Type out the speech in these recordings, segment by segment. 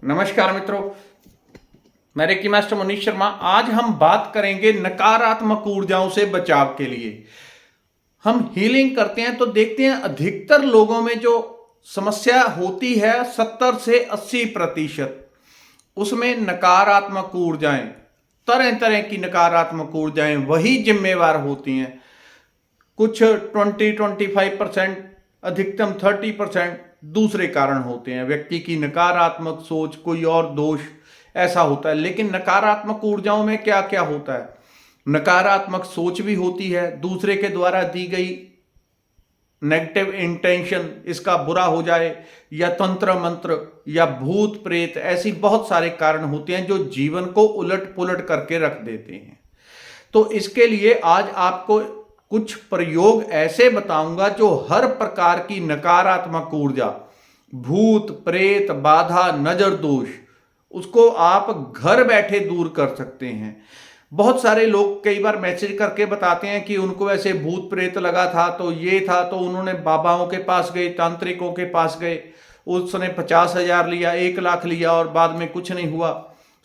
नमस्कार मित्रों, मैं रेकी मास्टर मनीष शर्मा। आज हम बात करेंगे नकारात्मक ऊर्जाओं से बचाव के लिए। हम हीलिंग करते हैं तो देखते हैं अधिकतर लोगों में जो समस्या होती है 70 से 80% उसमें नकारात्मक ऊर्जाएं, तरह तरह की नकारात्मक ऊर्जाएं वही जिम्मेवार होती हैं। कुछ 20-25%, अधिकतम 30% दूसरे कारण होते हैं। व्यक्ति की नकारात्मक सोच, कोई और दोष ऐसा होता है। लेकिन नकारात्मक ऊर्जाओं में क्या क्या होता है? नकारात्मक सोच भी होती है, दूसरे के द्वारा दी गई नेगेटिव इंटेंशन, इसका बुरा हो जाए, या तंत्र मंत्र या भूत प्रेत, ऐसी बहुत सारे कारण होते हैं जो जीवन को उलट पुलट करके रख देते हैं। तो इसके लिए आज आपको कुछ प्रयोग ऐसे बताऊंगा जो हर प्रकार की नकारात्मक ऊर्जा, भूत प्रेत, बाधा, नजर दोष, उसको आप घर बैठे दूर कर सकते हैं। बहुत सारे लोग कई बार मैसेज करके बताते हैं कि उनको ऐसे भूत प्रेत लगा था, तो ये था, तो उन्होंने बाबाओं के पास गए, तांत्रिकों के पास गए, उसने 50,000 लिया, 1 लाख लिया और बाद में कुछ नहीं हुआ,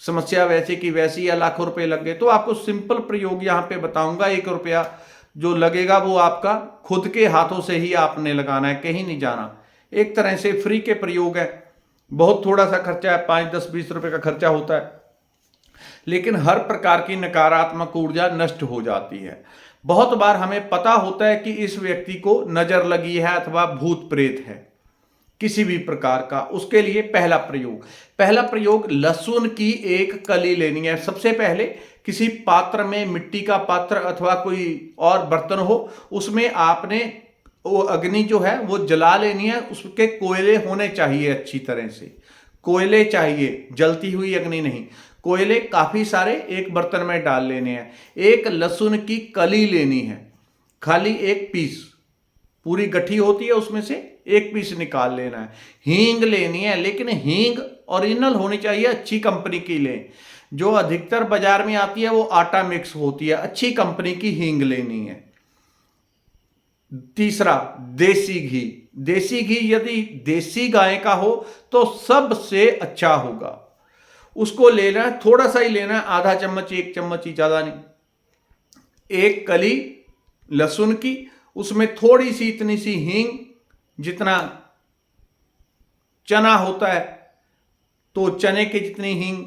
समस्या वैसी की वैसी, या लाखों रुपए लग गए। तो आपको सिंपल प्रयोग यहाँ पे बताऊंगा। 1 रुपया जो लगेगा वो आपका खुद के हाथों से ही आपने लगाना है, कहीं नहीं जाना। एक तरह से फ्री के प्रयोग है। बहुत थोड़ा सा खर्चा है, 5-10-20 रुपए का खर्चा होता है, लेकिन हर प्रकार की नकारात्मक ऊर्जा नष्ट हो जाती है। बहुत बार हमें पता होता है कि इस व्यक्ति को नजर लगी है अथवा भूत प्रेत है किसी भी प्रकार का। उसके लिए पहला प्रयोग लहसुन की एक कली लेनी है। सबसे पहले किसी पात्र में, मिट्टी का पात्र अथवा कोई और बर्तन हो, उसमें आपने वो अग्नि जो है वो जला लेनी है। उसके कोयले होने चाहिए अच्छी तरह से, कोयले चाहिए, जलती हुई अग्नि नहीं। कोयले काफी सारे एक बर्तन में डाल लेने हैं। एक लहसुन की कली लेनी है, खाली एक पीस, पूरी गठी होती है उसमें से एक पीस निकाल लेना है। हींग लेनी है, लेकिन हींग ओरिजिनल होनी चाहिए, अच्छी कंपनी की लें। जो अधिकतर बाजार में आती है वो आटा मिक्स होती है, अच्छी कंपनी की हींग लेनी है। तीसरा, देसी घी। देसी घी यदि देसी गाय का हो तो सबसे अच्छा होगा, उसको लेना है, थोड़ा सा ही लेना है, आधा चम्मच, 1 चम्मच ही, ज्यादा नहीं। एक कली लहसुन की, उसमें थोड़ी सी, इतनी सी हींग, जितना चना होता है तो चने की जितनी हींग।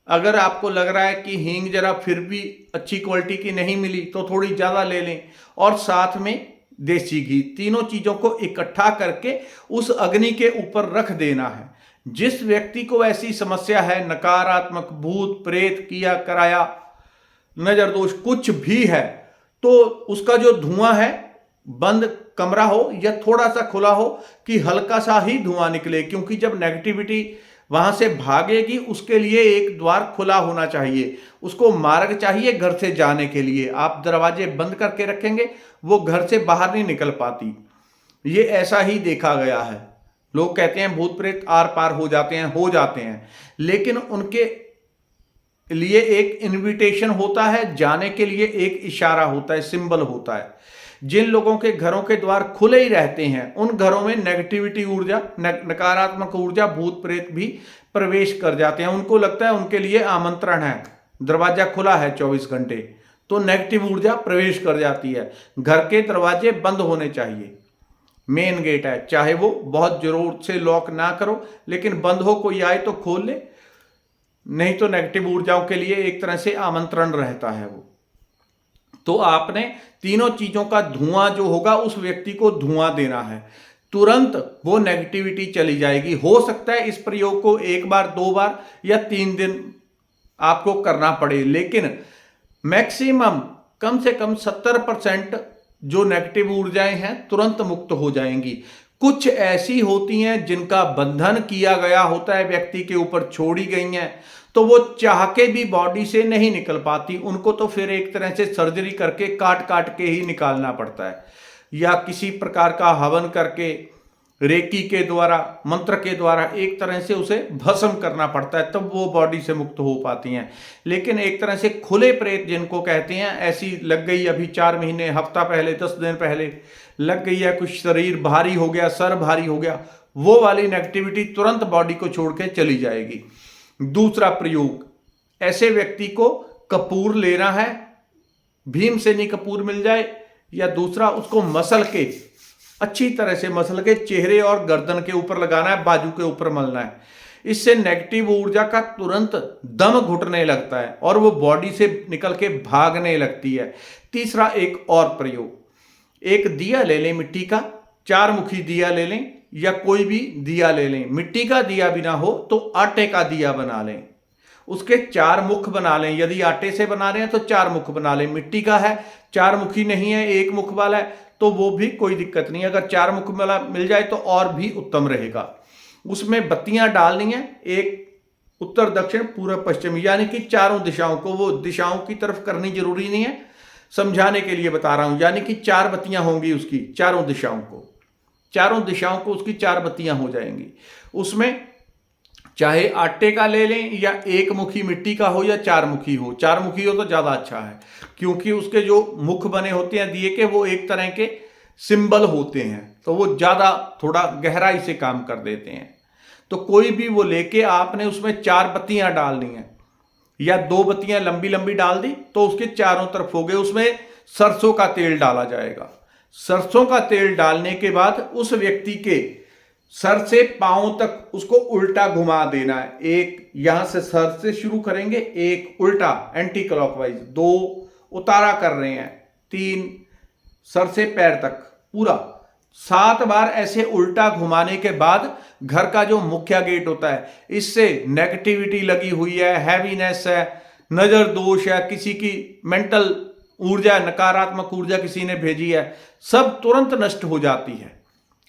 अगर आपको लग रहा है कि हींग जरा फिर भी अच्छी क्वालिटी की नहीं मिली तो थोड़ी ज़्यादा ले लें, और साथ में देसी घी। तीनों चीज़ों को इकट्ठा करके उस अग्नि के ऊपर रख देना है। जिस व्यक्ति को ऐसी समस्या है, नकारात्मक, भूत प्रेत, किया कराया, नजर दोष कुछ भी है, तो उसका जो धुआं है, बंद कमरा हो या थोड़ा सा खुला हो, कि हल्का सा ही धुआं निकले, क्योंकि जब नेगेटिविटी वहां से भागेगी उसके लिए एक द्वार खुला होना चाहिए, उसको मार्ग चाहिए घर से जाने के लिए। आप दरवाजे बंद करके रखेंगे, वो घर से बाहर नहीं निकल पाती। ये ऐसा ही देखा गया है। लोग कहते हैं भूत प्रेत आर पार हो जाते हैं, लेकिन उनके लिए एक इनविटेशन होता है, जाने के लिए एक इशारा होता है, सिंबल होता है। जिन लोगों के घरों के द्वार खुले ही रहते हैं उन घरों में नेगेटिविटी ऊर्जा, नकारात्मक ऊर्जा, भूत प्रेत भी प्रवेश कर जाते हैं। उनको लगता है उनके लिए आमंत्रण है, दरवाजा खुला है 24 घंटे, तो नेगेटिव ऊर्जा प्रवेश कर जाती है। घर के दरवाजे बंद होने चाहिए। मेन गेट है, चाहे वो बहुत जरूर से लॉक ना करो, लेकिन बंद हो, कोई आए तो खोल ले, नहीं तो नेगेटिव ऊर्जाओं के लिए एक तरह से आमंत्रण रहता है वो। तो आपने तीनों चीजों का धुआं जो होगा उस व्यक्ति को धुआं देना है, तुरंत वो नेगेटिविटी चली जाएगी। हो सकता है इस प्रयोग को 1 बार, 2 बार या 3 दिन आपको करना पड़े, लेकिन मैक्सिमम कम से कम 70% जो नेगेटिव ऊर्जाएं हैं तुरंत मुक्त हो जाएंगी। कुछ ऐसी होती हैं जिनका बंधन किया गया होता है, व्यक्ति के ऊपर छोड़ी गई हैं, तो वो चाह के भी बॉडी से नहीं निकल पाती। उनको तो फिर एक तरह से सर्जरी करके काट काट के ही निकालना पड़ता है, या किसी प्रकार का हवन करके, रेकी के द्वारा, मंत्र के द्वारा एक तरह से उसे भस्म करना पड़ता है, तब वो बॉडी से मुक्त हो पाती हैं। लेकिन एक तरह से खुले प्रेत जिनको कहते हैं, ऐसी लग गई अभी 4 महीने, हफ्ता पहले, 10 दिन पहले लग गई है, कुछ शरीर भारी हो गया, सर भारी हो गया, वो वाली नेगेटिविटी तुरंत बॉडी को छोड़ के चली जाएगी। दूसरा प्रयोग, ऐसे व्यक्ति को कपूर लेना है, भीमसेनी कपूर मिल जाए, या दूसरा उसको मसल के, अच्छी तरह से मसल के चेहरे और गर्दन के ऊपर लगाना है, बाजू के ऊपर मलना है। इससे नेगेटिव ऊर्जा का तुरंत दम घुटने लगता है और वो बॉडी से निकल के भागने लगती है। तीसरा एक और प्रयोग, एक दिया ले लें मिट्टी का, 4 मुखी दिया ले लें या कोई भी दिया ले लें। मिट्टी का दिया भी ना हो तो आटे का दिया बना लें, उसके 4 मुख बना लें। यदि आटे से बना रहे हैं तो 4 मुख बना लें। मिट्टी का है, 4 मुखी नहीं है, 1 मुख वाला है, तो वो भी कोई दिक्कत नहीं। अगर 4 मुख वाला मिल जाए तो और भी उत्तम रहेगा। उसमें बत्तियां डालनी है, एक उत्तर दक्षिण पूर्व पश्चिम, यानी कि चारों दिशाओं को। वो दिशाओं की तरफ करनी जरूरी नहीं है, समझाने के लिए बता रहा हूं। यानी कि 4 बत्तियां होंगी उसकी, चारों दिशाओं को उसकी 4 बत्तियां हो जाएंगी। उसमें चाहे आटे का ले लें या 1 मुखी मिट्टी का हो या 4 मुखी हो। 4 मुखी हो तो ज्यादा अच्छा है, क्योंकि उसके जो मुख बने होते हैं दिए के, वो एक तरह के सिंबल होते हैं, तो वो ज्यादा थोड़ा गहराई से काम कर देते हैं। तो कोई भी वो लेके आपने उसमें 4 बत्तियां डालनी है, या 2 बत्तियां लंबी लंबी डाल दी तो उसके चारों तरफ हो गए। उसमें सरसों का तेल डाला जाएगा। सरसों का तेल डालने के बाद उस व्यक्ति के सर से पांव तक उसको उल्टा घुमा देना है। एक यहां से सर से शुरू करेंगे, एक उल्टा एंटी क्लॉकवाइज, 2 उतारा कर रहे हैं, 3 सर से पैर तक पूरा 7 बार ऐसे उल्टा घुमाने के बाद घर का जो मुख्य गेट होता है, इससे नेगेटिविटी लगी हुई है, हैवीनेस है, नजर दोष है, किसी की मेंटल ऊर्जा, नकारात्मक ऊर्जा किसी ने भेजी है, सब तुरंत नष्ट हो जाती है।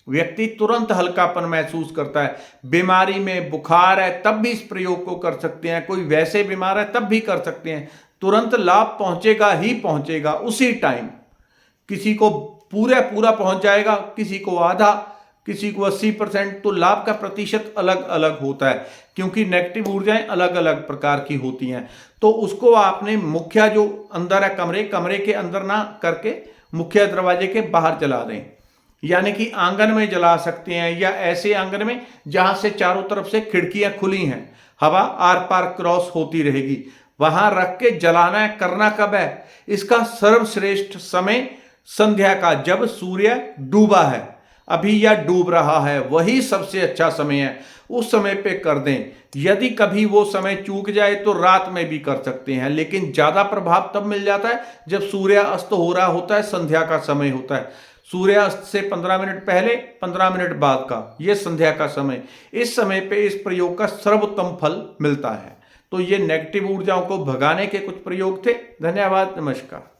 व्यक्ति तुरंत हल्कापन महसूस करता है। बीमारी में बुखार है तब भी इस प्रयोग को कर सकते हैं, कोई वैसे बीमार है तब भी कर सकते हैं। तुरंत लाभ पहुंचेगा ही पहुंचेगा उसी टाइम। किसी को पूरा पहुंच जाएगा, किसी को आधा, किसी को 80%। तो लाभ का प्रतिशत अलग अलग होता है, क्योंकि नेगेटिव ऊर्जाएं अलग अलग प्रकार की होती हैं। तो उसको आपने मुख्य जो अंदर है कमरे के अंदर ना करके मुख्य दरवाजे के बाहर जला दें, यानी कि आंगन में जला सकते हैं, या ऐसे आंगन में जहां से चारों तरफ से खिड़कियां खुली हैं, हवा आर पार क्रॉस होती रहेगी, वहां रख के जलाना है। करना कब है? इसका सर्वश्रेष्ठ समय संध्या का, जब सूर्य डूबा है अभी या डूब रहा है, वही सबसे अच्छा समय है। उस समय पे कर दें। यदि कभी वो समय चूक जाए तो रात में भी कर सकते हैं, लेकिन ज्यादा प्रभाव तब मिल जाता है जब सूर्य अस्त हो रहा होता है, संध्या का समय होता है। सूर्यास्त से 15 मिनट पहले, 15 मिनट बाद का, यह संध्या का समय। इस समय पे इस प्रयोग का सर्वोत्तम फल मिलता है। तो ये नेगेटिव ऊर्जाओं को भगाने के कुछ प्रयोग थे। धन्यवाद, नमस्कार।